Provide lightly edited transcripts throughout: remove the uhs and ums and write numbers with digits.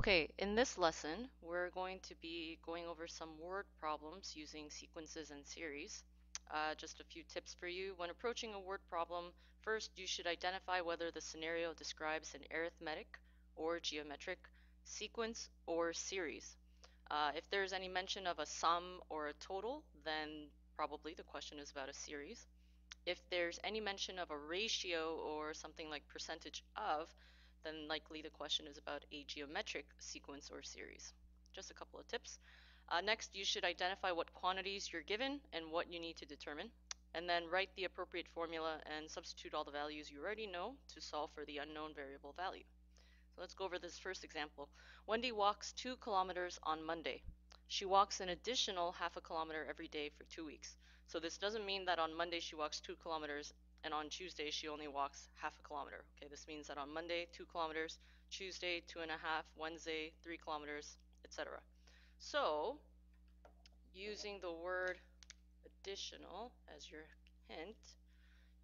Okay, in this lesson, we're going to be going over some word problems using sequences and series. Just a few tips for you. When approaching a word problem, first you should identify whether the scenario describes an arithmetic or geometric sequence or series. If there's any mention of a sum or a total, then probably the question is about a series. If there's any mention of a ratio or something like percentage of, then likely the question is about a geometric sequence or series. Just a couple of tips. Next, you should identify what quantities you're given and what you need to determine, and then write the appropriate formula and substitute all the values you already know to solve for the unknown variable value. So let's go over this first example. Wendy walks 2 kilometers on Monday. She walks an additional half a kilometer every day for 2 weeks. So this doesn't mean that on Monday she walks 2 kilometers and on Tuesday she only walks half a kilometer. Okay, this means that on Monday 2 kilometers, Tuesday 2.5, Wednesday 3 kilometers, etc. So using the word additional as your hint,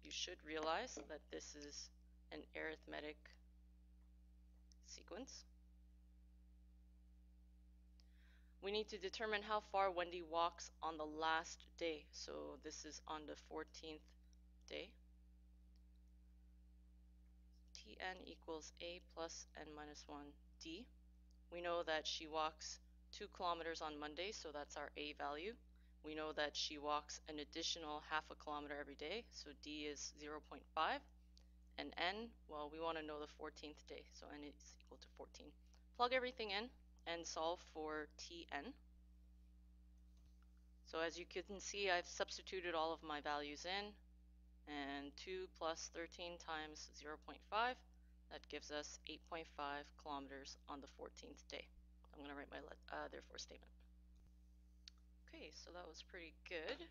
you should realize that this is an arithmetic sequence. We need to determine how far Wendy walks on the last day. So this is on the 14th day. Tn equals a plus n minus 1 d. We know that she walks 2 kilometers on Monday, so that's our a value. We know that she walks an additional half a kilometer every day, so d is 0.5. And n, well, we want to know the 14th day, so n is equal to 14. Plug everything in and solve for Tn. So as you can see, I've substituted all of my values in, and 2 plus 13 times 0.5, that gives us 8.5 kilometers on the 14th day. I'm going to write my therefore statement. Okay, so that was pretty good.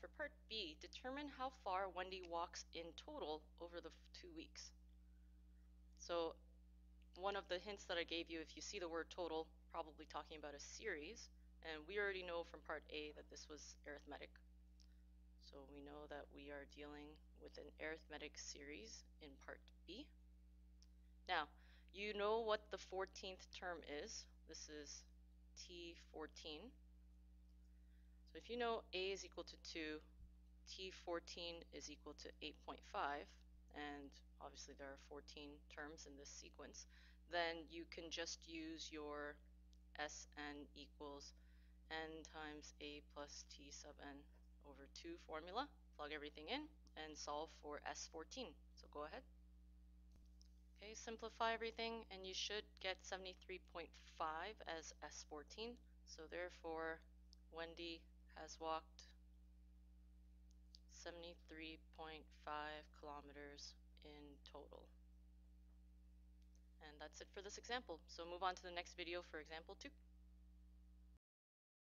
For part B, determine how far Wendy walks in total over the 2 weeks. So one of the hints that I gave you, if you see the word total, probably talking about a series, and we already know from part A that this was arithmetic. So we know that we are dealing with an arithmetic series in part B. Now, you know what the 14th term is. This is T14. So if you know A is equal to 2, T14 is equal to 8.5, and obviously there are 14 terms in this sequence, then you can just use your Sn equals n times A plus T sub n over 2 formula, plug everything in, and solve for S14. So go ahead. Okay, simplify everything, and you should get 73.5 as S14. So therefore, Wendy has walked 73.5 kilometers in total. And that's it for this example. So move on to the next video for example 2.